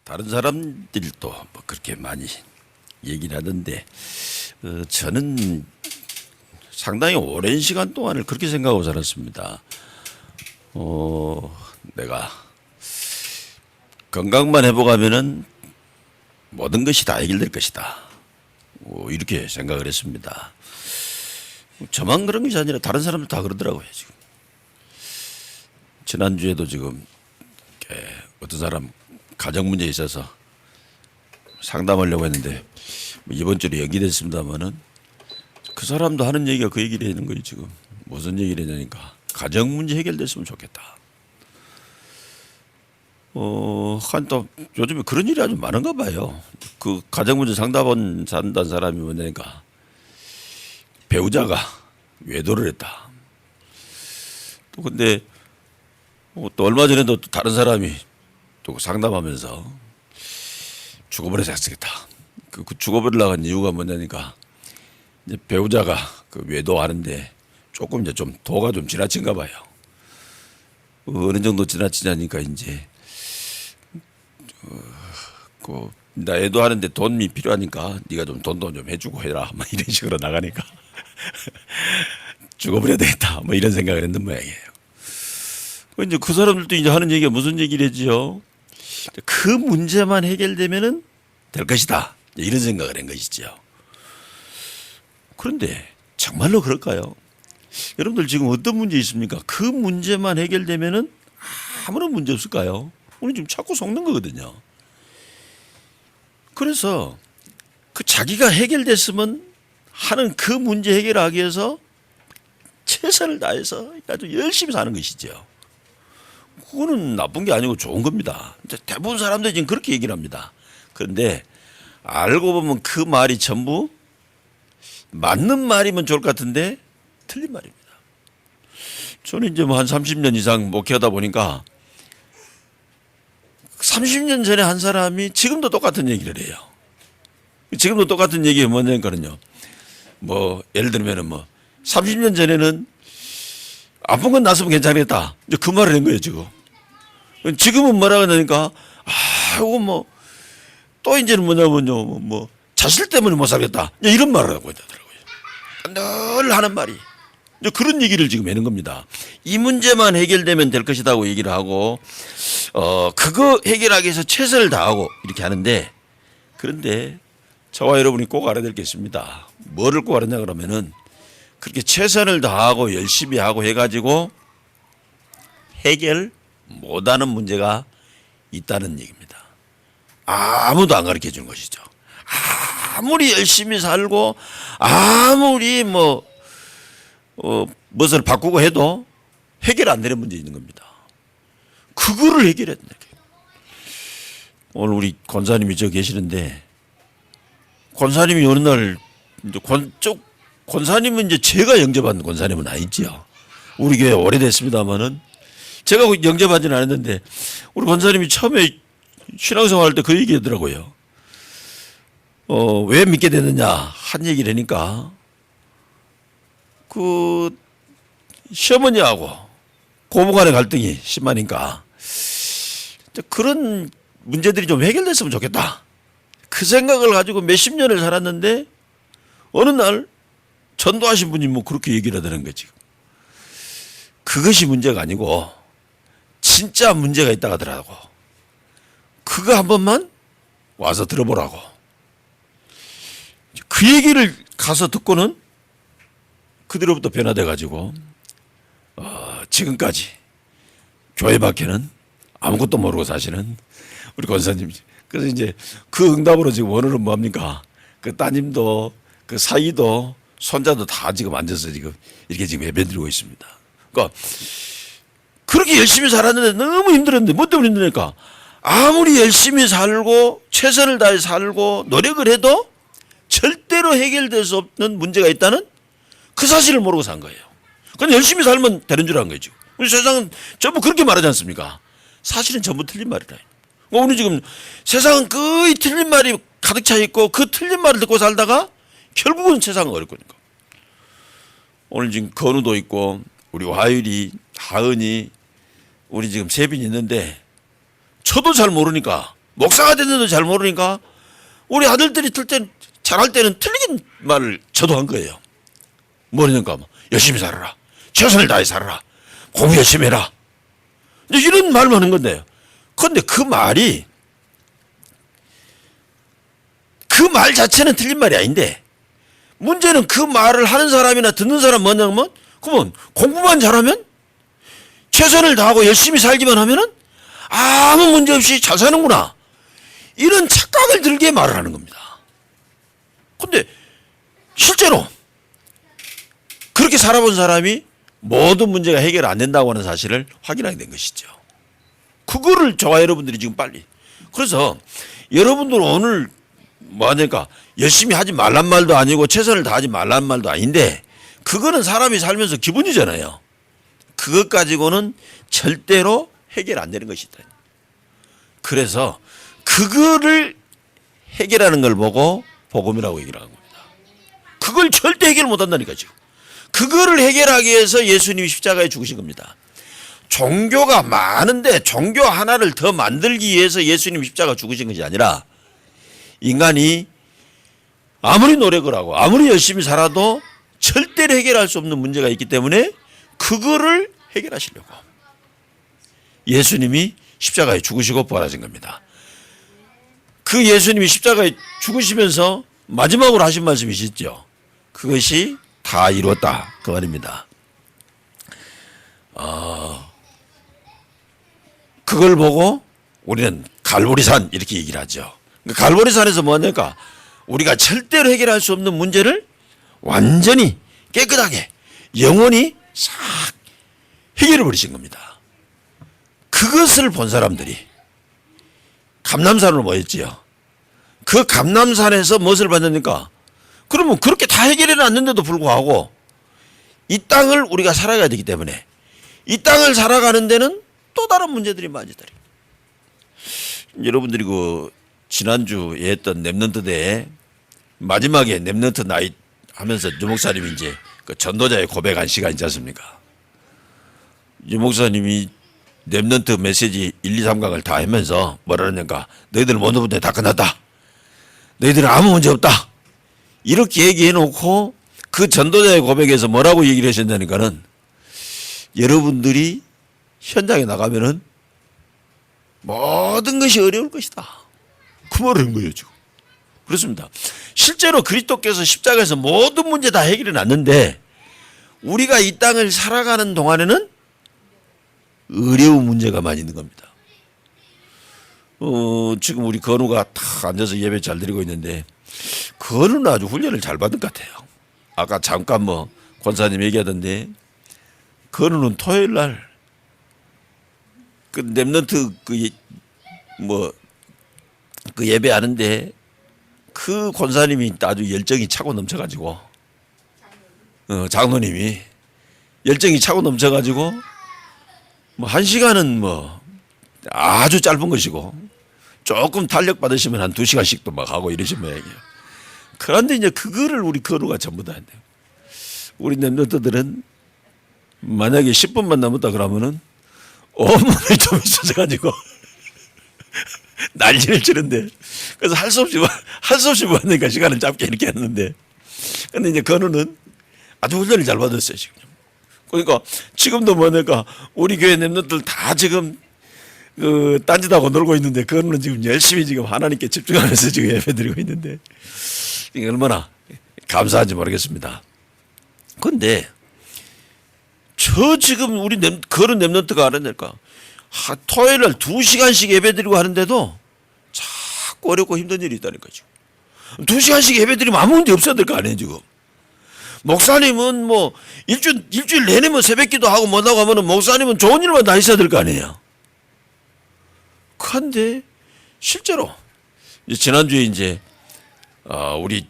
다른 사람들도 뭐 그렇게 많이 얘기를 하던데 저는 상당히 오랜 시간 동안을 그렇게 생각하고 살았습니다. 내가 건강만 회복하면은 모든 것이 다 해결될 것이다. 이렇게 생각을 했습니다. 저만 그런 것이 아니라 다른 사람들 다 그러더라고요. 지금 지난주에도 지금 어떤 사람 가정 문제에 있어서 상담하려고 했는데 이번 주로 연기됐습니다만은 그 사람도 하는 얘기가 그 얘기를 하는 거예요. 지금 무슨 얘기를 했냐니까 가정 문제 해결됐으면 좋겠다. 한 또 요즘에 그런 일이 아주 많은가 봐요. 그 가정 문제 상담원 산다는 사람이 뭐냐니까 배우자가 외도를 했다. 또 근데 또 얼마 전에도 또 다른 사람이 또 상담하면서 죽어버려서 했겠다. 그 죽어버리려고 한 이유가 뭐냐니까 이제 배우자가 그 외도하는데 조금 이제 좀 도가 좀 지나친가 봐요. 어느 정도 지나치냐니까 이제 나 외도하는데 돈이 필요하니까 네가 좀 돈도 좀 해주고 해라. 뭐 이런 식으로 나가니까 죽어버려야 되겠다. 뭐 이런 생각을 했는 모양이에요. 이제 그 사람들도 이제 하는 얘기가 무슨 얘기를 했지요? 그 문제만 해결되면은 될 것이다. 이런 생각을 한 것이죠. 그런데 정말로 그럴까요? 여러분들 지금 어떤 문제 있습니까? 그 문제만 해결되면은 아무런 문제 없을까요? 우리 지금 자꾸 속는 거거든요. 그래서 그 자기가 해결됐으면 하는 그 문제 해결하기 위해서 최선을 다해서 아주 열심히 사는 것이죠. 그거는 나쁜 게 아니고 좋은 겁니다. 대부분 사람들이 지금 그렇게 얘기를 합니다. 그런데 알고 보면 그 말이 전부 맞는 말이면 좋을 것 같은데 틀린 말입니다. 저는 이제 뭐 한 30년 이상 목회하다 보니까 30년 전에 한 사람이 지금도 똑같은 얘기를 해요. 지금도 똑같은 얘기가 뭐냐니까요. 뭐 예를 들면은 뭐 30년 전에는 아픈 건 났으면 괜찮겠다. 이제 그 말을 한 거예요, 지금. 지금은 뭐라고 하냐니까, 이거 뭐, 또 이제는 뭐냐면요, 뭐, 자식 때문에 못 살겠다. 이런 말을 하고 있더라고요. 늘 하는 말이. 이제 그런 얘기를 지금 하는 겁니다. 이 문제만 해결되면 될 것이라고 얘기를 하고, 그거 해결하기 위해서 최선을 다하고 이렇게 하는데, 그런데 저와 여러분이 꼭 알아야 될 게 있습니다. 뭐를 꼭 알았냐 그러면은, 그렇게 최선을 다하고 열심히 하고 해가지고 해결 못하는 문제가 있다는 얘기입니다. 아무도 안 가르쳐 주는 것이죠. 아무리 열심히 살고 아무리 무엇을 바꾸고 해도 해결 안 되는 문제 있는 겁니다. 그거를 해결해야 된다. 오늘 우리 권사님이 저 계시는데 권사님이 어느 날 이제 권사님은 이제 제가 영접한 권사님은 아니지요. 우리 교회 오래됐습니다만은 제가 영접하지는 않았는데 우리 권사님이 처음에 신앙생활 할 때 그 얘기하더라고요. 왜 믿게 됐느냐 한 얘기를 하니까 그 시어머니하고 고부간의 갈등이 심하니까 그런 문제들이 좀 해결됐으면 좋겠다. 그 생각을 가지고 몇십 년을 살았는데 어느 날 전도하신 분이 뭐 그렇게 얘기를 하더라는 거지. 그것이 문제가 아니고 진짜 문제가 있다 하더라고. 그거 한 번만 와서 들어보라고. 그 얘기를 가서 듣고는 그대로부터 변화돼 가지고 지금까지 교회 밖에는 아무것도 모르고 사시는 우리 권사님. 그래서 이제 그 응답으로 지금 오늘은 뭡니까? 그 따님도 그 사이도 손자도 다 지금 앉아서 지금 이렇게 지금 예배드리고 있습니다. 그러니까 그렇게 열심히 살았는데 너무 힘들었는데 뭐 때문에 힘드니까 아무리 열심히 살고 최선을 다해 살고 노력을 해도 절대로 해결될 수 없는 문제가 있다는 그 사실을 모르고 산 거예요. 그냥 열심히 살면 되는 줄 아는 거죠. 우리 세상은 전부 그렇게 말하지 않습니까? 사실은 전부 틀린 말이라. 오늘 지금 세상은 거의 틀린 말이 가득 차 있고 그 틀린 말을 듣고 살다가 결국은 세상은 어렵 거니까. 오늘 지금 건우도 있고 우리 화율이, 하은이, 우리 지금 세빈이 있는데 저도 잘 모르니까 목사가 됐는데도 잘 모르니까 우리 아들들이 잘할 때는 틀린 말을 저도 한 거예요. 뭐냐니까 열심히 살아라. 최선을 다해 살아라. 공부 열심히 해라. 이런 말만 하는 건데요. 그런데 그 말 자체는 틀린 말이 아닌데 문제는 그 말을 하는 사람이나 듣는 사람 뭐냐면 그러면 공부만 잘하면 최선을 다하고 열심히 살기만 하면은 아무 문제 없이 잘 사는구나. 이런 착각을 들게 말을 하는 겁니다. 근데 실제로 그렇게 살아본 사람이 모든 문제가 해결 안 된다고 하는 사실을 확인하게 된 것이죠. 그거를 저와 여러분들이 지금 빨리. 그래서 여러분들 오늘 뭐하니까 열심히 하지 말란 말도 아니고 최선을 다하지 말란 말도 아닌데 그거는 사람이 살면서 기본이잖아요. 그것 가지고는 절대로 해결 안 되는 것이다. 그래서 그거를 해결하는 걸 보고 복음이라고 얘기를 하는 겁니다. 그걸 절대 해결 못 한다니까 지금. 그거를 해결하기 위해서 예수님이 십자가에 죽으신 겁니다. 종교가 많은데 종교 하나를 더 만들기 위해서 예수님이 십자가 죽으신 것이 아니라 인간이 아무리 노력을 하고 아무리 열심히 살아도 절대로 해결할 수 없는 문제가 있기 때문에 그거를 해결하시려고 예수님이 십자가에 죽으시고 부활하신 겁니다. 그 예수님이 십자가에 죽으시면서 마지막으로 하신 말씀이 있죠. 그것이 다 이루었다 그 말입니다. 그걸 보고 우리는 갈보리산 이렇게 얘기를 하죠. 갈보리산에서 뭐냐니까 우리가 절대로 해결할 수 없는 문제를 완전히 깨끗하게 영원히 싹 해결해 버리신 겁니다. 그것을 본 사람들이 감람산으로 모였지요. 그 감람산에서 무엇을 받습니까? 그러면 그렇게 다 해결해 놨는데도 불구하고 이 땅을 우리가 살아가야 되기 때문에 이 땅을 살아가는 데는 또 다른 문제들이 많이 있다. 여러분들이 그 지난주에 했던 랩넌트 대회 마지막에 랩넌트 나이 하면서 유 목사님이 이제 그 전도자의 고백한 시간 있지 않습니까? 유 목사님이 랩넌트 메시지 1, 2, 3강을 다 하면서 뭐라 그러냐니까 너희들 모든 문제 다 끝났다. 너희들은 아무 문제 없다. 이렇게 얘기해 놓고 그 전도자의 고백에서 뭐라고 얘기를 하셨냐니까는 여러분들이 현장에 나가면은 모든 것이 어려울 것이다. 그 말을 한 거예요, 지금. 그렇습니다. 실제로 그리스도께서 십자가에서 모든 문제 다 해결해 놨는데 우리가 이 땅을 살아가는 동안에는 어려운 문제가 많이 있는 겁니다. 지금 우리 건우가 탁 앉아서 예배 잘 드리고 있는데 건우는 아주 훈련을 잘 받은 것 같아요. 아까 잠깐 뭐 권사님 얘기하던데 건우는 토요일 날 그 랩넌트 그 예배하는데 그 권사님이 아주 열정이 차고 넘쳐가지고 장로님이 열정이 차고 넘쳐가지고 뭐 1시간은 뭐 아주 짧은 것이고 조금 탄력 받으시면 한 2시간씩도 막 하고 이러신 모양이에요. 그런데 이제 그거를 우리 건우가 전부 다 한대요. 우리 랩넌트들은 만약에 10분만 남았다 그러면은 온몸이 좀 있어져가지고 난리를 치는데 그래서 할 수 없이 하니까 시간을 짧게 이렇게 했는데 근데 이제 건우는 아주 훈련을 잘 받았어요 지금. 그러니까 지금도 뭐니까 우리 교회 랩런트들 다 지금 그 딴짓하고 놀고 있는데 건우는 지금 열심히 지금 하나님께 집중하면서 지금 예배드리고 있는데 이게 얼마나 감사한지 모르겠습니다. 그런데 저 지금 우리 그런 랩런트가 알아낼까? 토요일 날 2시간씩 예배드리고 하는데도 자꾸 어렵고 힘든 일이 있다니까 지금. 2시간씩 예배드리면 아무 문제 없어야 될 거 아니에요 지금. 목사님은 뭐 일주일 내내 뭐 새벽기도 하고 뭐라고 하면은 목사님은 좋은 일만 다 있어야 될 거 아니에요. 그런데 실제로 이제 지난주에 이제 우리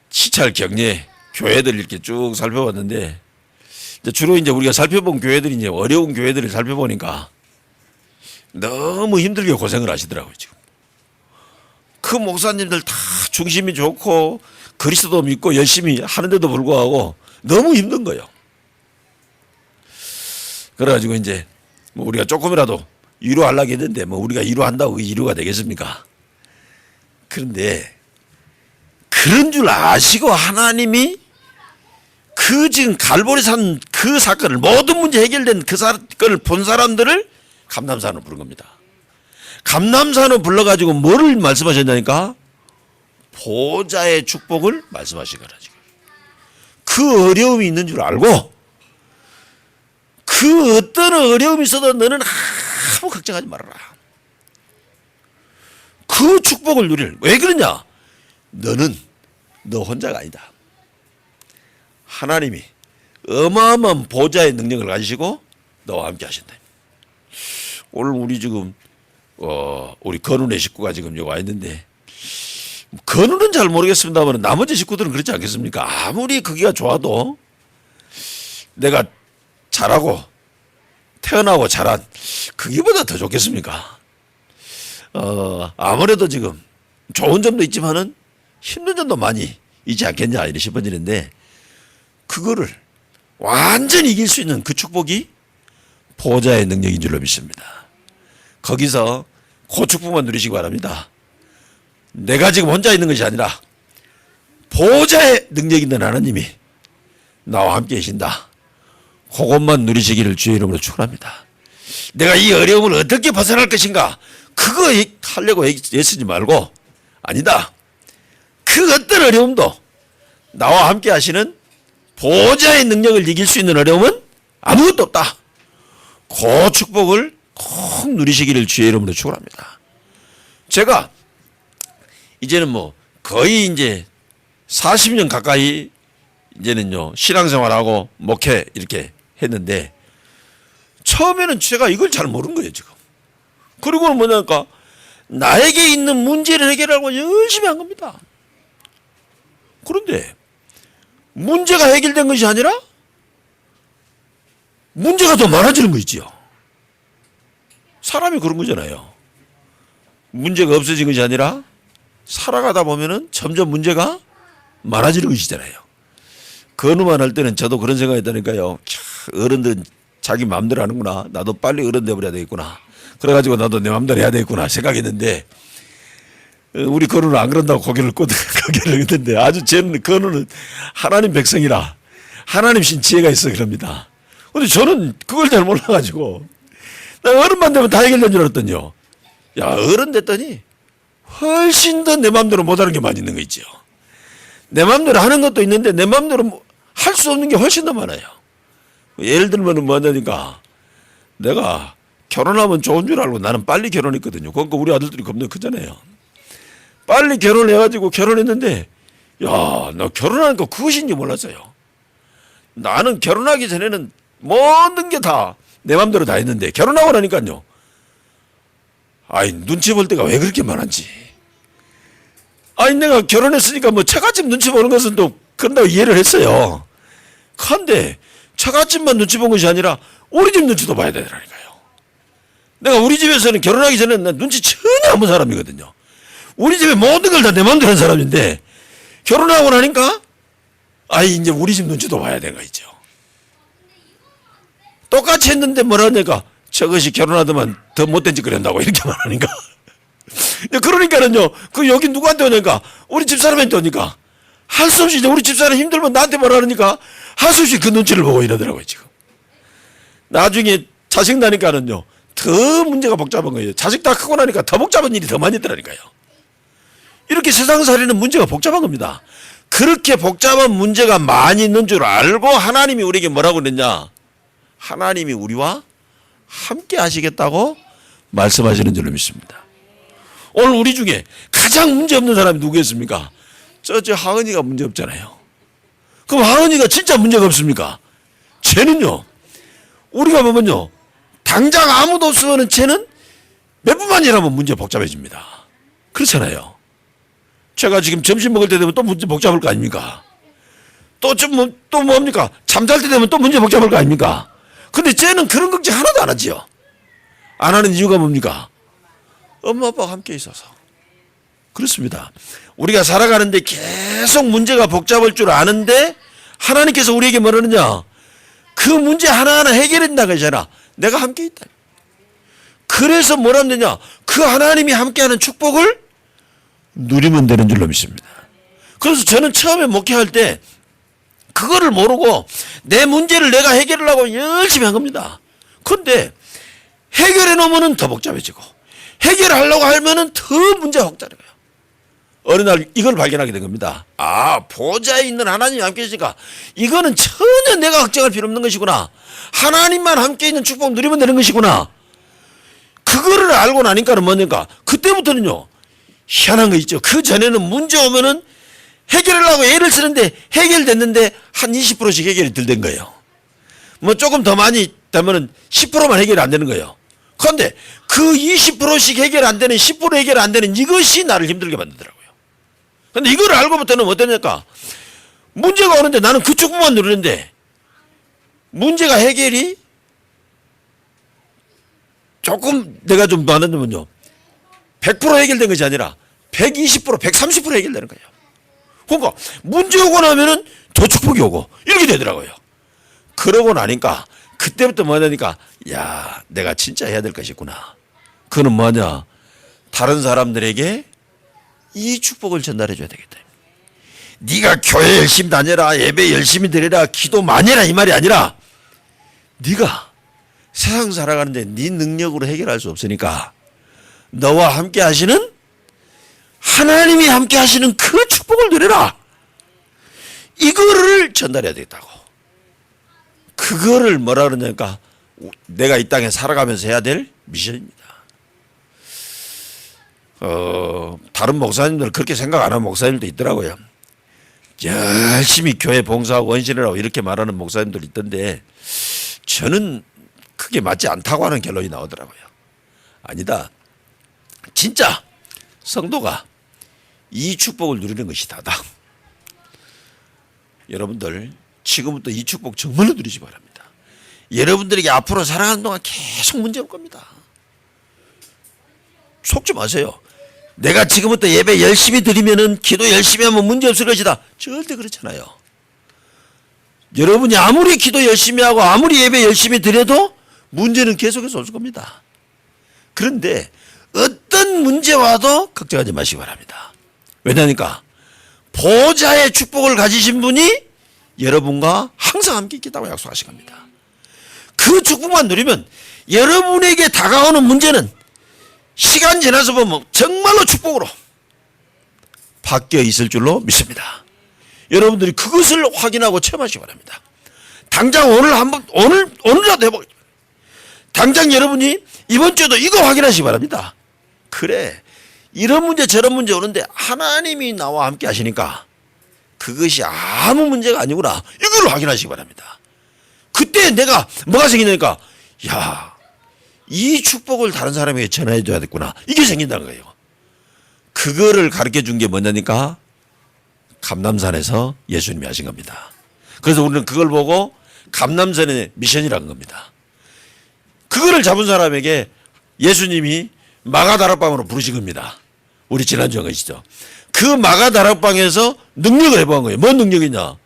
시찰 격례 교회들 이렇게 쭉 살펴봤는데 주로 이제 우리가 살펴본 교회들이 이제 어려운 교회들을 살펴보니까 너무 힘들게 고생을 하시더라고요, 지금. 그 목사님들 다 중심이 좋고 그리스도 믿고 열심히 하는데도 불구하고 너무 힘든 거예요. 그래가지고 이제 뭐 우리가 조금이라도 위로하려고 했는데 뭐 우리가 위로한다고 위로가 되겠습니까? 그런데 그런 줄 아시고 하나님이 그 지금 갈보리산 그 사건을 모든 문제 해결된 그 사건을 본 사람들을 감남산으로 부른 겁니다. 감남산으로 불러가지고 뭐를 말씀하셨냐니까? 보좌의 축복을 말씀하시거라. 그 어려움이 있는 줄 알고 그 어떤 어려움이 있어도 너는 아무 걱정하지 말아라. 그 축복을 누릴. 왜 그러냐? 너는 너 혼자가 아니다. 하나님이 어마어마한 보좌의 능력을 가지시고 너와 함께 하신다. 오늘 우리 지금 우리 건운의 식구가 지금 여기 와 있는데 건우는 잘 모르겠습니다만 나머지 식구들은 그렇지 않겠습니까? 아무리 거기가 좋아도 내가 잘하고 태어나고 자란 거기보다 더 좋겠습니까? 아무래도 지금 좋은 점도 있지만은 힘든 점도 많이 있지 않겠냐 이렇게 싶어지는데 그거를 완전히 이길 수 있는 그 축복이 보좌의 능력인 줄로 믿습니다. 거기서 그 축복만 누리시기 바랍니다. 내가 지금 혼자 있는 것이 아니라 보좌의 능력 있는 하나님이 나와 함께 계신다. 그것만 누리시기를 주의 이름으로 축원합니다. 내가 이 어려움을 어떻게 벗어날 것인가 그거 하려고 애쓰지 말고 아니다. 그 어떤 어려움도 나와 함께 하시는 보좌의 능력을 이길 수 있는 어려움은 아무것도 없다. 그 축복을 꼭 누리시기를 주의 이름으로 축원합니다. 제가 이제는 뭐 거의 이제 40년 가까이 이제는요 신앙생활하고 목회 이렇게 했는데 처음에는 제가 이걸 잘 모르는 거예요 지금. 그리고는 뭐냐니까 나에게 있는 문제를 해결하고 열심히 한 겁니다. 그런데 문제가 해결된 것이 아니라 문제가 더 많아지는 거 있지요. 사람이 그런 거잖아요. 문제가 없어진 것이 아니라 살아가다 보면은 점점 문제가 많아지는 것이잖아요. 건우만 할 때는 저도 그런 생각이 했다니까요. 어른들은 자기 마음대로 하는구나. 나도 빨리 어른 돼버려야 되겠구나. 그래가지고 나도 내 마음대로 해야 되겠구나 생각했는데 우리 건우는 안 그런다고 고개를 끄덕였는데 아주 쟤는 건우는 하나님 백성이라 하나님 신 지혜가 있어 그럽니다. 근데 저는 그걸 잘 몰라가지고 나 어른만 되면 다 해결된 줄 알았더니요. 야 어른 됐더니 훨씬 더 내 마음대로 못하는 게 많이 있는 거 있죠. 내 마음대로 하는 것도 있는데 내 마음대로 할 수 없는 게 훨씬 더 많아요. 예를 들면 뭐냐니까 내가 결혼하면 좋은 줄 알고 나는 빨리 결혼했거든요. 그러니까 우리 아들들이 겁나 크잖아요. 빨리 결혼해가지고 결혼했는데 야, 나 결혼하니까 그것인지 몰랐어요. 나는 결혼하기 전에는 모든 게 다 내 마음대로 다 했는데 결혼하고 나니까요. 아이 눈치 볼 때가 왜 그렇게 많았지? 아니 내가 결혼했으니까 뭐 처갓집 눈치 보는 것은 또 그런다고 이해를 했어요. 그런데 처갓집만 눈치 본 것이 아니라 우리 집 눈치도 봐야 되더라니까요. 내가 우리 집에서는 결혼하기 전에는 난 눈치 전혀 안 본 사람이거든요. 우리 집에 모든 걸 다 내 마음대로 한 사람인데 결혼하고 나니까 아이 이제 우리 집 눈치도 봐야 되는 거 있죠. 똑같이 했는데 뭐라 하니까 저것이 결혼하더만 더 못된 짓 그런다고 이렇게 말하니까 그러니까는요 그 여기 누구한테 오니까 우리 집사람한테 오니까 할 수 없이 이제 우리 집사람 힘들면 나한테 뭐라 그러니까 할 수 없이 그 눈치를 보고 이러더라고요 지금. 나중에 자식 나니까는요 더 문제가 복잡한 거예요. 자식 다 크고 나니까 더 복잡한 일이 더 많이 있더라니까요. 이렇게 세상살이는 문제가 복잡한 겁니다. 그렇게 복잡한 문제가 많이 있는 줄 알고 하나님이 우리에게 뭐라고 그랬냐? 하나님이 우리와 함께 하시겠다고 말씀하시는 줄로 믿습니다. 오늘 우리 중에 가장 문제 없는 사람이 누구였습니까? 저 하은이가 문제 없잖아요. 그럼 하은이가 진짜 문제가 없습니까? 쟤는요. 우리가 보면요. 당장 아무도 없으면 쟤는 몇 분만 일하면 문제 복잡해집니다. 그렇잖아요. 제가 지금 점심 먹을 때 되면 또 문제 복잡할 거 아닙니까? 또 뭡니까? 잠잘 때 되면 또 문제 복잡할 거 아닙니까? 근데 쟤는 그런 걱정 하나도 안 하지요. 안 하는 이유가 뭡니까? 엄마 아빠가 함께 있어서. 그렇습니다. 우리가 살아가는데 계속 문제가 복잡할 줄 아는데 하나님께서 우리에게 뭐라느냐? 그 문제 하나하나 해결한다고 하잖아. 내가 함께 있다. 그래서 뭘 하면 되냐? 그 하나님이 함께하는 축복을 누리면 되는 줄로 믿습니다. 그래서 저는 처음에 목회할 때 그거를 모르고 내 문제를 내가 해결하려고 열심히 한 겁니다. 그런데 해결해 놓으면 더 복잡해지고 해결하려고 하면은 더 문제가 확장해요. 어느 날 이걸 발견하게 된 겁니다. 아, 보좌에 있는 하나님이 함께 계시니까 이거는 전혀 내가 걱정할 필요 없는 것이구나. 하나님만 함께 있는 축복 누리면 되는 것이구나. 그거를 알고 나니까는 뭐니까 그때부터는요 희한한 거 있죠. 그 전에는 문제 오면은 해결하려고 애를 쓰는데 해결됐는데 한 20%씩 해결이 덜 된 거예요. 뭐 조금 더 많이 되면은 10%만 해결이 안 되는 거예요. 그런데 그 20%씩 해결 안 되는 10% 해결 안 되는 이것이 나를 힘들게 만들더라고요. 근데 이걸 알고부터는 어땠냐까 문제가 오는데 나는 그 축복만 누르는데 문제가 해결이 조금 내가 좀 많으면요 100% 해결된 것이 아니라 120% 130% 해결되는 거예요. 그러니까 문제 오고 나면은 더 축복이 오고 이렇게 되더라고요. 그러고 나니까 그때부터 뭐냐니까 야 내가 진짜 해야 될 것이 있구나. 그는 뭐냐 다른 사람들에게 이 축복을 전달해 줘야 되겠다. 네가 교회 열심히 다녀라 예배 열심히 드려라 기도 많이 해라 이 말이 아니라 네가 세상 살아가는데 네 능력으로 해결할 수 없으니까 너와 함께 하시는 하나님이 함께 하시는 그 축복을 누려라. 이거를 전달해야 되겠다고. 그거를 뭐라 그러냐니까 내가 이 땅에 살아가면서 해야 될 미션입니다. 다른 목사님들은 그렇게 생각 안 하는 목사님도 있더라고요. 열심히 교회 봉사하고 원신이라고 이렇게 말하는 목사님들 있던데 저는 그게 맞지 않다고 하는 결론이 나오더라고요. 아니다. 진짜 성도가 이 축복을 누리는 것이 다다. 여러분들 지금부터 이 축복 정말로 누리시 바랍니다. 여러분들에게 앞으로 살아가는 동안 계속 문제 올 겁니다. 속지 마세요. 내가 지금부터 예배 열심히 드리면은 기도 열심히 하면 문제 없을 것이다. 절대 그렇잖아요. 여러분이 아무리 기도 열심히 하고 아무리 예배 열심히 드려도 문제는 계속해서 올 겁니다. 그런데 어떤 문제 와도 걱정하지 마시기 바랍니다. 왜냐니까 보좌의 축복을 가지신 분이 여러분과 항상 함께 있겠다고 약속하신 겁니다. 그 축복만 누리면 여러분에게 다가오는 문제는 시간 지나서 보면 정말로 축복으로 바뀌어 있을 줄로 믿습니다. 여러분들이 그것을 확인하고 체험하시기 바랍니다. 당장 오늘라도 해보겠습니다. 당장 여러분이 이번 주에도 이거 확인하시기 바랍니다. 그래, 이런 문제 저런 문제 오는데 하나님이 나와 함께 하시니까 그것이 아무 문제가 아니구나. 이걸 확인하시기 바랍니다. 그때 내가 뭐가 생기냐니까 야, 이 축복을 다른 사람에게 전해 줘야 됐구나. 이게 생긴다는 거예요. 그거를 가르쳐 준 게 뭐냐니까 감람산에서 예수님이 하신 겁니다. 그래서 우리는 그걸 보고 감람산의 미션이라는 겁니다. 그거를 잡은 사람에게 예수님이 마가다락방으로 부르신 겁니다. 우리 지난주에 것이죠. 그 마가다락방에서 능력을 해보는 거예요. 뭔 능력이냐?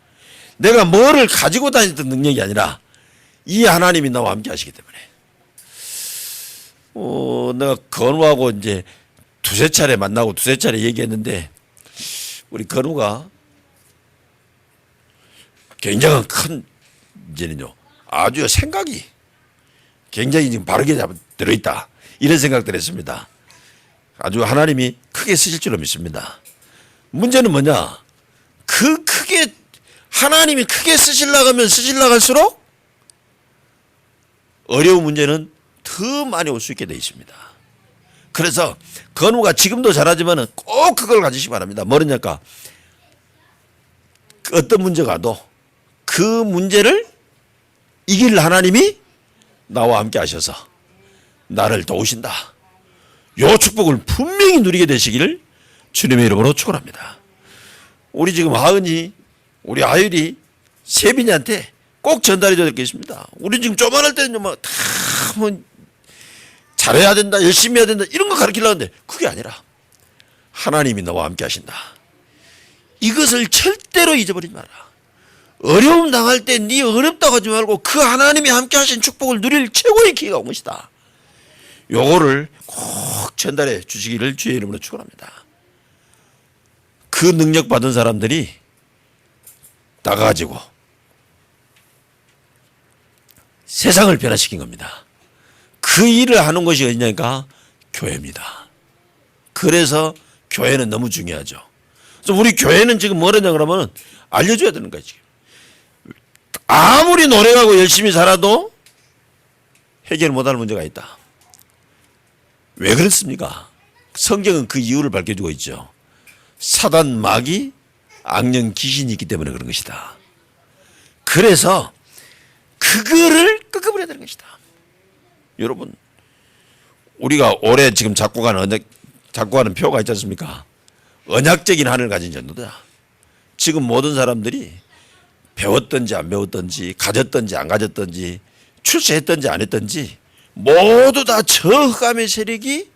내가 뭐를 가지고 다녔던 능력이 아니라 이 하나님이 나와 함께 하시기 때문에. 내가 건우하고 이제 두세 차례 만나고 두세 차례 얘기했는데 우리 건우가 굉장한 큰 이제는요 아주 생각이 굉장히 지금 바르게 들어있다 이런 생각들을 했습니다. 아주 하나님이 크게 쓰실 줄로 믿습니다. 문제는 뭐냐? 그 크게 하나님이 크게 쓰시려고 하면 쓰시려고 할수록 어려운 문제는 더 많이 올 수 있게 되어 있습니다. 그래서 건우가 지금도 잘하지만 꼭 그걸 가지시기 바랍니다. 뭐냐니까 어떤 문제가 와도 그 문제를 이길 하나님이 나와 함께 하셔서 나를 도우신다. 요 축복을 분명히 누리게 되시기를 주님의 이름으로 축원합니다. 우리 지금 하은이 우리 아율이 세빈이한테 꼭 전달해 줘야 될 게 있습니다. 우리 지금 조만할 때는 뭐 다 뭐 잘해야 된다, 열심히 해야 된다 이런 거 가르치려고 하는데 그게 아니라 하나님이 너와 함께 하신다. 이것을 절대로 잊어버리지 마라. 어려움 당할 때 네 어렵다고 하지 말고 그 하나님이 함께 하신 축복을 누릴 최고의 기회가 온 것이다. 요거를 꼭 전달해 주시기를 주의 이름으로 축원합니다. 그 능력 받은 사람들이 나가가지고 세상을 변화시킨 겁니다. 그 일을 하는 것이 어디냐니까 교회입니다. 그래서 교회는 너무 중요하죠. 그래서 우리 교회는 지금 뭐라냐 그러면 알려줘야 되는 거지. 아무리 노력하고 열심히 살아도 해결 못할 문제가 있다. 왜 그렇습니까? 성경은 그 이유를 밝혀주고 있죠. 사단 마귀 악령 귀신이 있기 때문에 그런 것이다. 그래서 그거를 끄집어내야 되는 것이다. 여러분, 우리가 올해 지금 작곡하는 표가 있지 않습니까? 언약적인 한을 가진 전도다. 지금 모든 사람들이 배웠든지 안 배웠든지 가졌든지 안 가졌든지 출세했든지 안 했든지 모두 다 저흑암의 세력이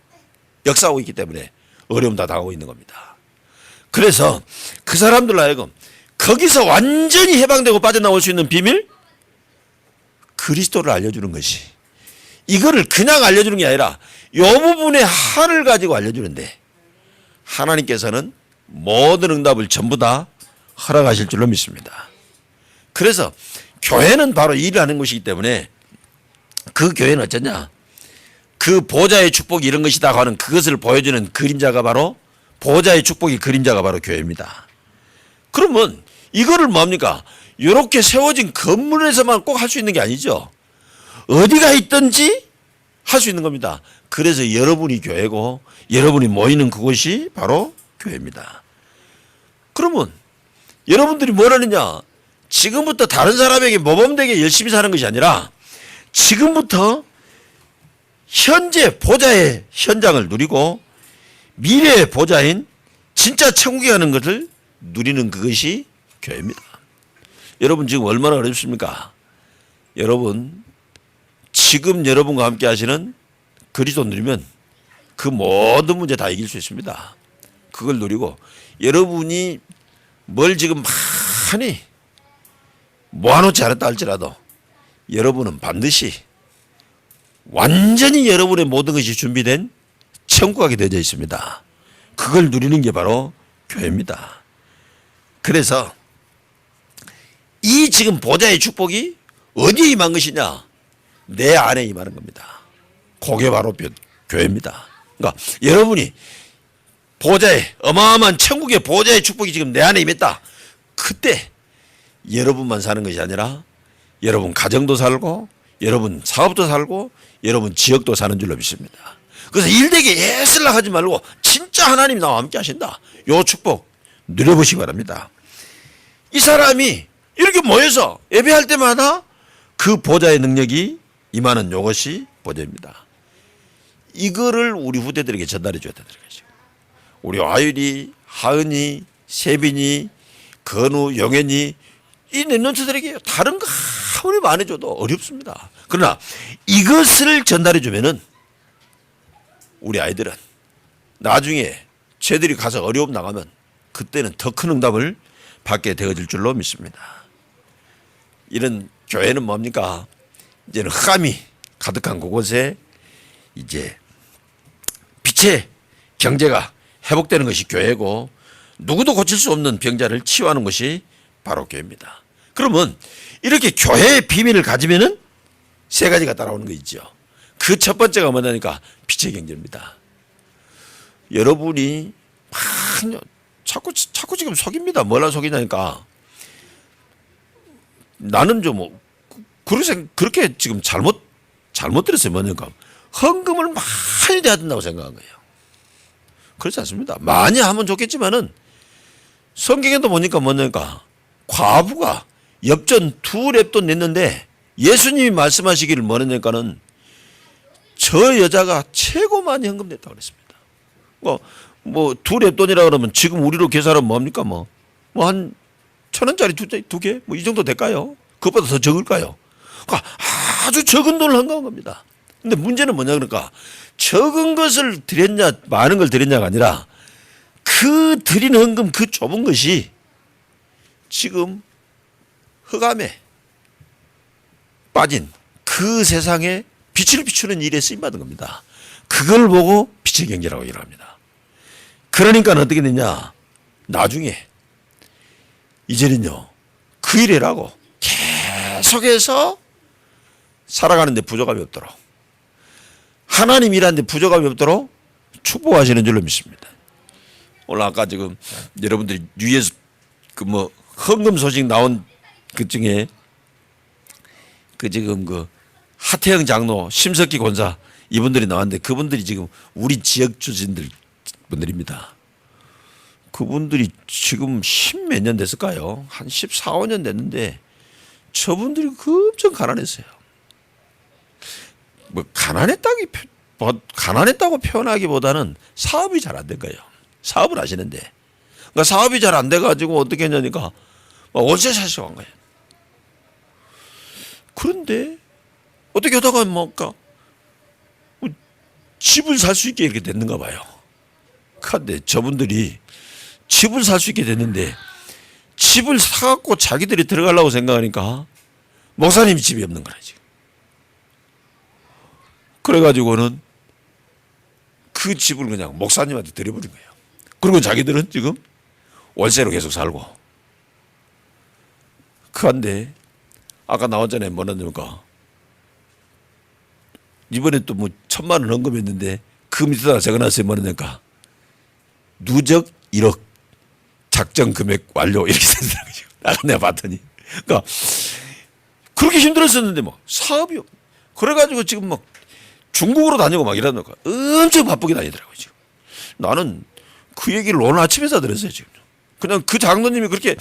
역사하고 있기 때문에 어려움 다 당하고 있는 겁니다. 그래서 그 사람들로 하여금 거기서 완전히 해방되고 빠져나올 수 있는 비밀, 그리스도를 알려주는 것이, 이거를 그냥 알려주는 게 아니라 이 부분의 한을 가지고 알려주는데 하나님께서는 모든 응답을 전부 다 허락하실 줄로 믿습니다. 그래서 교회는 바로 일을 하는 것이기 때문에 그 교회는 어쩌냐, 그 보좌의 축복이 이런 것이다 하는 그것을 보여주는 그림자가 바로, 보좌의 축복의 그림자가 바로 교회입니다. 그러면 이거를 뭡니까? 이렇게 세워진 건물에서만 꼭 할 수 있는 게 아니죠. 어디가 있든지 할 수 있는 겁니다. 그래서 여러분이 교회고 여러분이 모이는 그곳이 바로 교회입니다. 그러면 여러분들이 뭘 하느냐? 지금부터 다른 사람에게 모범되게 열심히 사는 것이 아니라 지금부터 현재 보좌의 현장을 누리고 미래의 보좌인 진짜 천국에 가는 것을 누리는 그것이 교회입니다. 여러분 지금 얼마나 어렵습니까? 여러분 지금 여러분과 함께 하시는 그리스도 누리면 그 모든 문제 다 이길 수 있습니다. 그걸 누리고 여러분이 뭘 지금 많이 모아놓지 않았다 할지라도 여러분은 반드시 완전히 여러분의 모든 것이 준비된 천국하게 되어져 있습니다. 그걸 누리는 게 바로 교회입니다. 그래서 이 지금 보좌의 축복이 어디에 임한 것이냐? 내 안에 임하는 겁니다. 그게 바로 교회입니다. 그러니까 여러분이 보좌의 어마어마한 천국의 보좌의 축복이 지금 내 안에 임했다. 그때 여러분만 사는 것이 아니라 여러분 가정도 살고 여러분 사업도 살고 여러분 지역도 사는 줄로 믿습니다. 그래서 일되게 예술라 하지 말고 진짜 하나님이 나와 함께 하신다. 요 축복 누려보시기 바랍니다. 이 사람이 이렇게 모여서 예배할 때마다 그 보좌의 능력이 임하는 요것이 보좌입니다. 이거를 우리 후대들에게 전달해 줘야 되는 거죠. 우리 아율이, 하은이, 세빈이, 건우, 영현이 이 랩런트들에게 다른 거 아무리 많아줘도 어렵습니다. 그러나 이것을 전달해 주면은 우리 아이들은 나중에 쟤들이 가서 어려움 나가면 그때는 더 큰 응답을 받게 되어질 줄로 믿습니다. 이런 교회는 뭡니까? 이제는 흑암이 가득한 그곳에 이제 빛의 경제가 회복되는 것이 교회고 누구도 고칠 수 없는 병자를 치유하는 것이 바로 교회입니다. 그러면 이렇게 교회의 비밀을 가지면은 세 가지가 따라오는 거 있죠. 그 첫 번째가 뭐냐니까 빛의 경제입니다. 여러분이 자꾸 지금 속입니다. 뭐라 속이냐니까 나는 좀 그렇게 지금 잘못 들었어요. 뭐냐니까 헌금을 많이 돼야 된다고 생각한 거예요. 그렇지 않습니다. 많이 하면 좋겠지만은 성경에도 보니까 뭐냐니까 과부가 엽전 2렙돈 냈는데 예수님이 말씀하시기를 뭐냐니까는 저 여자가 최고 많이 헌금 냈다고 그랬습니다. 뭐 2렙돈이라 그러면 지금 우리로 계산하면 뭡니까? 뭐 한 1,000원짜리 두 개? 뭐 이 정도 될까요? 그것보다 더 적을까요? 그러니까 아주 적은 돈을 헌금한 겁니다. 근데 문제는 뭐냐 그러니까 적은 것을 드렸냐 많은 걸 드렸냐가 아니라 그 드린 헌금 그 좁은 것이 지금 흑암에 빠진 그 세상에 빛을 비추는 일에 쓰임받은 겁니다. 그걸 보고 빛의 경제라고 얘기를 합니다. 그러니까 어떻게 되냐, 나중에 이제는요 그 일이라고 계속해서 살아가는데 부족함이 없도록, 하나님 일하는데 부족함이 없도록 축복하시는 줄로 믿습니다. 오늘 아까 지금 여러분들이 뉴에서 그 뭐 헌금 소식 나온 그 중에 그 지금 그 하태영 장로, 심석기 권사 이분들이 나왔는데 그분들이 지금 우리 지역 주진들 분들입니다. 그분들이 지금 10몇 년 됐을까요? 한 14, 15년 됐는데 저분들이 엄청 가난했어요. 뭐 가난했다고 표현하기보다는 사업이 잘 안 된 거예요. 사업을 하시는데, 그러니까 사업이 잘 안 돼가지고 어떻게 했냐니까 월세 사시고 한 거예요. 그런데 어떻게 하다가 뭔가 집을 살 수 있게 이렇게 됐는가 봐요. 그런데 저분들이 집을 살 수 있게 됐는데 집을 사갖고 자기들이 들어가려고 생각하니까 목사님이 집이 없는 거라 지금. 그래가지고는 그 집을 그냥 목사님한테 드려버린 거예요. 그리고 자기들은 지금 월세로 계속 살고. 그런데 아까 나왔잖아요. 뭐냐니까 이번에 또 뭐 1,000만 원 언급했는데 그 밑에다가 적어놨어요. 뭐냐니까 누적 1억 작정 금액 완료 이렇게 되더라고요. 아까 내가 봤더니. 그러니까 그렇게 힘들었었는데 뭐 사업이 없. 그래가지고 지금 막 중국으로 다니고 막 이러니까 엄청 바쁘게 다니더라고요. 지금. 나는 그 얘기를 오늘 아침에서 들었어요. 지금. 그냥 그 장로님이 그렇게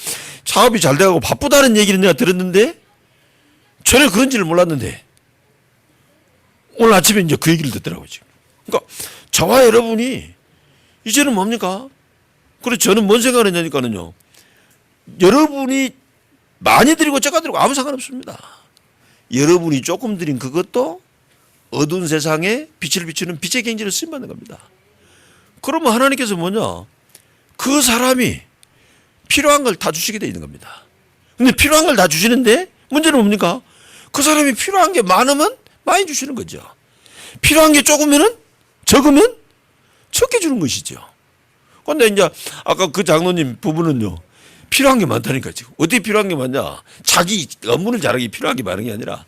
사업이 잘 돼가고 바쁘다는 얘기를 내가 들었는데 전에 그런지를 몰랐는데 오늘 아침에 이제 그 얘기를 듣더라고요. 지금. 그러니까 저와 여러분이 이제는 뭡니까? 그래서 저는 뭔 생각을 했냐니까는요. 여러분이 많이 드리고 적게 드리고 아무 상관없습니다. 여러분이 조금 드린 그것도 어두운 세상에 빛을 비추는 빛의 경제를 쓰임받는 겁니다. 그러면 하나님께서 뭐냐? 그 사람이 필요한 걸 다 주시게 돼 있는 겁니다. 근데 필요한 걸 다 주시는데 문제는 뭡니까? 그 사람이 필요한 게 많으면 많이 주시는 거죠. 필요한 게 적으면 적게 주는 것이죠. 그런데 이제 아까 그 장로님 부부는요. 필요한 게 많다니까 지금. 어떻게 필요한 게 많냐? 자기 업무를 잘하기 필요한 게 많은 게 아니라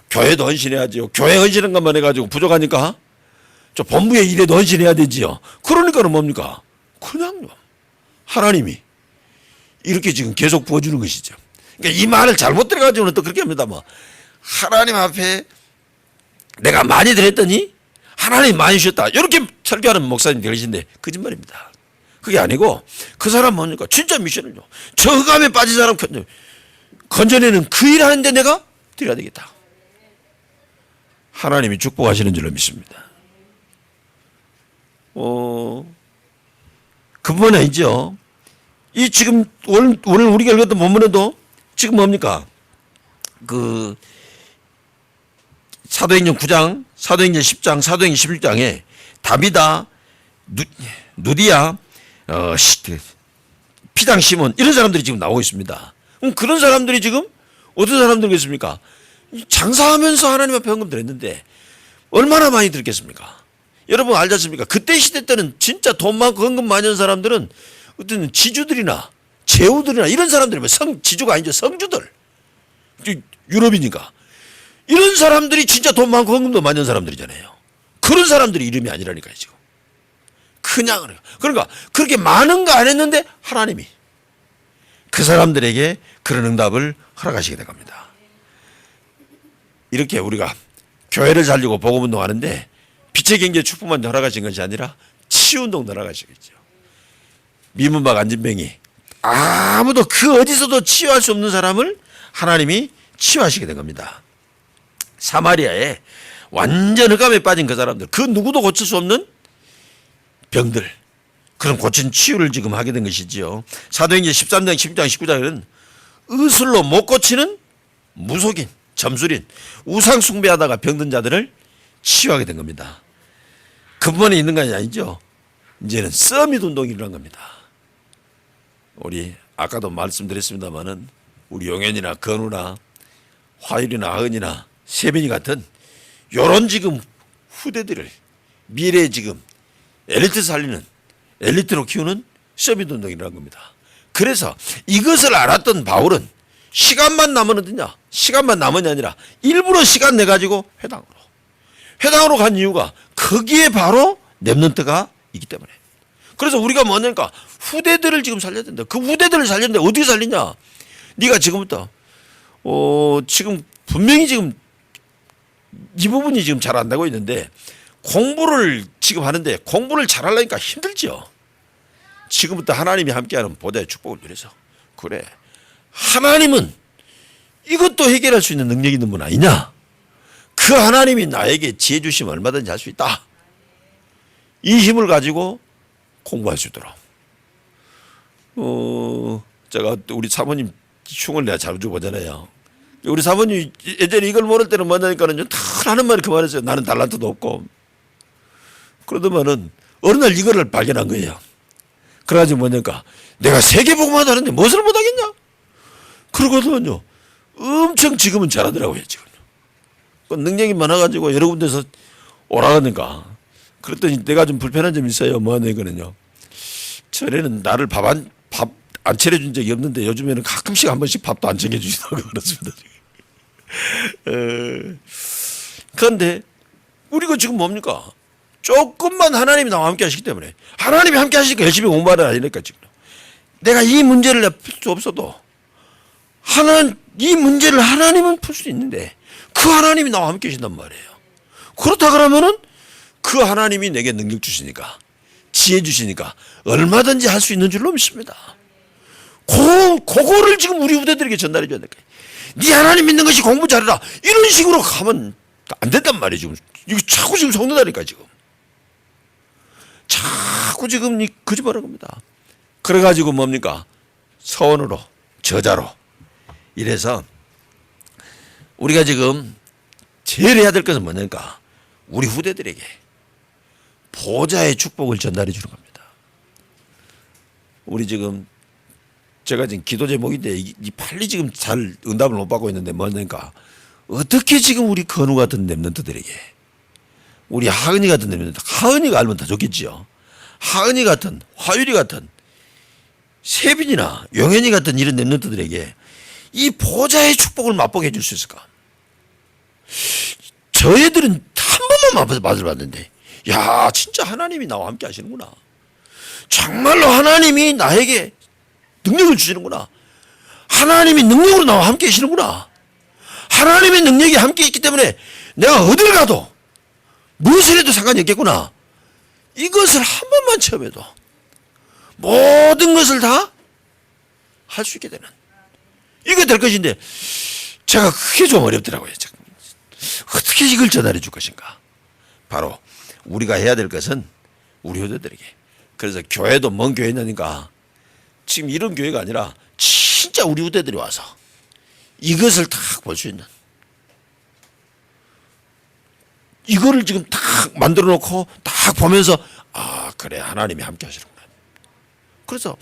교회도 헌신해야죠. 교회 헌신한 것만 해가지고 부족하니까 저 본부의 일에도 헌신해야 되지요. 그러니까는 뭡니까? 그냥요. 하나님이 이렇게 지금 계속 부어주는 것이죠. 그러니까 이 말을 잘못 들어가지고는 또 그렇게 합니다. 뭐 하나님 앞에 내가 많이 드렸더니 하나님 많이 주셨다. 이렇게 설교하는 목사님 계신데 거짓말입니다. 그게 아니고 그 사람 뭡니까? 진짜 미션을요. 저 흑암에 빠진 사람 건져내는 그 일 하는데 내가 드려야 되겠다. 하나님이 축복하시는 줄로 믿습니다. 그뿐 아니죠. 이 지금 오늘 우리가 읽었던 본문에도 지금 뭡니까? 그 사도행전 9장, 사도행전 10장, 사도행전 11장에 다비다, 누디야, 피당 시몬 이런 사람들이 지금 나오고 있습니다. 그럼 그런 사람들이 지금 어떤 사람들이겠습니까? 장사하면서 하나님 앞에 헌금 드렸는데 얼마나 많이 드렸겠습니까? 여러분 알지 않습니까? 그때 시대 때는 진짜 돈 많고 헌금 많이 한 사람들은 어떤 지주들이나 제후들이나 이런 사람들이 지주가 아니죠. 성주들. 유럽이니까. 이런 사람들이 진짜 돈 많고 헌금도 많이 한 사람들이잖아요. 그런 사람들이 이름이 아니라니까요. 지금. 그냥 그러니까 그렇게 많은 거 안 했는데 하나님이 그 사람들에게 그런 응답을 허락하시게 된 겁니다. 이렇게 우리가 교회를 살리고 복음운동하는데 빛의 경제 축복만 허락하신 것이 아니라 치유운동도 허락하시겠죠. 미문박 안진뱅이 아무도 그 어디서도 치유할 수 없는 사람을 하나님이 치유하시게 된 겁니다. 사마리아에 완전 흑암에 빠진 그 사람들, 그 누구도 고칠 수 없는 병들, 그런 고친 치유를 지금 하게 된 것이지요. 사도행전 13장, 16장, 19장에는 의술로 못 고치는 무속인, 점술인, 우상 숭배하다가 병든 자들을 치유하게 된 겁니다. 근본에 있는 것이 아니죠. 이제는 서밋 운동이 일어난 겁니다. 우리 아까도 말씀드렸습니다마는 우리 용현이나 건우나 화율이나 하은이나 세빈이 같은 요런 지금 후대들을 미래에 지금 엘리트 살리는 엘리트로 키우는 서밋 운동이라는 겁니다. 그래서 이것을 알았던 바울은 시간만 남으면 어떠냐? 시간만 남은이 아니라 일부러 시간 내 가지고 회당으로 간 이유가 거기에 바로 렘넌트가 있기 때문에. 그래서 우리가 뭐냐니까 후대들을 지금 살려야 된다. 그 후대들을 살렸는데 어떻게 살리냐? 네가 지금부터 지금 분명히 지금 이 부분이 지금 잘 안 되고 있는데 공부를 지금 하는데 공부를 잘하려니까 힘들죠. 지금부터 하나님이 함께하는 보좌의 축복을 누려서 그래 하나님은 이것도 해결할 수 있는 능력이 있는 분 아니냐? 그 하나님이 나에게 지혜 주시면 얼마든지 할 수 있다. 이 힘을 가지고 공부할 수 있도록. 제가 우리 사모님 흉을 내가 자주 보잖아요. 우리 사모님 예전에 이걸 모를 때는 뭐냐니까는 다 하는 말이 그만했어요. 나는 달란트도 없고. 그러더만은 어느 날 이거를 발견한 거예요. 그래가지고 뭐냐니까 내가 세계복음만 하는데 무엇을 못하겠냐? 그러거든요. 엄청 지금은 잘하더라고요. 지금 능력이 많아가지고 여러 군데서 오라가니까 그랬더니 내가 좀 불편한 점이 있어요. 뭐냐니까는요. 전에는 나를 밥 안 차려준 적이 없는데 요즘에는 가끔씩 한 번씩 밥도 안 챙겨주시다고 그렇습니다. 그런데 우리가 지금 뭡니까? 조금만 하나님이 나와 함께 하시기 때문에 하나님이 함께 하시니까 열심히 공부하는 아니니까 지금 내가 이 문제를 풀 수 없어도 이 문제를 하나님은 풀 수 있는데 그 하나님이 나와 함께 하신단 말이에요. 그렇다 그러면은 그 하나님이 내게 능력 주시니까 지혜 주시니까 얼마든지 할 수 있는 줄로 믿습니다. 그거를 지금 우리 후대들에게 전달해 줘야 될 거예요. 네 하나님 믿는 것이 공부 잘해라. 이런 식으로 가면 안 된단 말이에요. 지금 이거 자꾸 지금 속는다니까 지금. 자꾸 지금 거짓말하는 겁니다. 그래가지고 뭡니까? 서원으로 저자로 이래서 우리가 지금 제일 해야 될 것은 뭐냐니까 우리 후대들에게 보좌의 축복을 전달해 주는 겁니다. 우리 지금 제가 지금 기도 제목인데 이 빨리 지금 잘 응답을 못 받고 있는데 뭐냐니까 어떻게 지금 우리 건우 같은 렘넌트들에게 우리 하은이 같은 렘넌트 하은이가 알면 더 좋겠지요. 하은이 같은 화율이 같은 세빈이나 영현이 같은 이런 렘넌트들에게 이 보좌의 축복을 맛보게 해줄 수 있을까? 저 애들은 한 번만 맛을 봤는데 야 진짜 하나님이 나와 함께 하시는구나. 정말로 하나님이 나에게 능력을 주시는구나. 하나님이 능력으로 나와 함께 계시는구나. 하나님의 능력이 함께 있기 때문에 내가 어딜 가도 무엇을 해도 상관이 없겠구나. 이것을 한 번만 체험해도 모든 것을 다 할 수 있게 되는 이게 될 것인데 제가 그게 좀 어렵더라고요. 어떻게 이걸 전달해 줄 것인가. 바로 우리가 해야 될 것은 우리 후대들에게. 그래서 교회도 먼 교회 있으니까 지금 이런 교회가 아니라 진짜 우리 후대들이 와서 이것을 딱 볼 수 있는 이거를 지금 딱 만들어 놓고 딱 보면서 아 그래 하나님이 함께 하시는구나. 그래서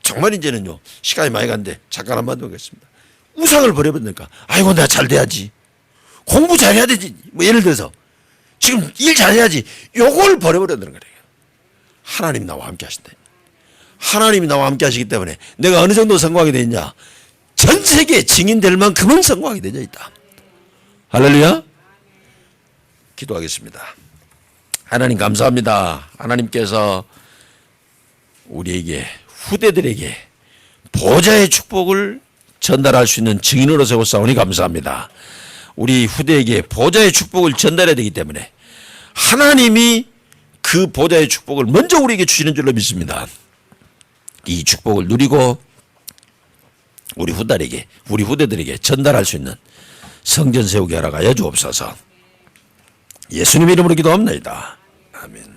정말 이제는요 시간이 많이 갔는데 잠깐 한번 보겠습니다. 우상을 버려버리니까 아이고 내가 잘 돼야지 공부 잘해야 되지 뭐 예를 들어서 지금 일 잘해야지 요걸 버려버린다는 거예요. 하나님 나와 함께 하신다. 하나님이 나와 함께 하시기 때문에 내가 어느 정도 성공하게 되냐 전 세계에 증인될 만큼은 성공하게 되어 있다. 할렐루야. 기도하겠습니다. 하나님 감사합니다. 하나님께서 우리에게 후대들에게 보좌의 축복을 전달할 수 있는 증인으로 세워싸우니 감사합니다. 우리 후대에게 보좌의 축복을 전달해야 되기 때문에 하나님이 그 보좌의 축복을 먼저 우리에게 주시는 줄로 믿습니다. 이 축복을 누리고 우리 후대들에게 전달할 수 있는 성전 세우게 하라 하여 주옵소서. 예수님 이름으로 기도합니다. 아멘.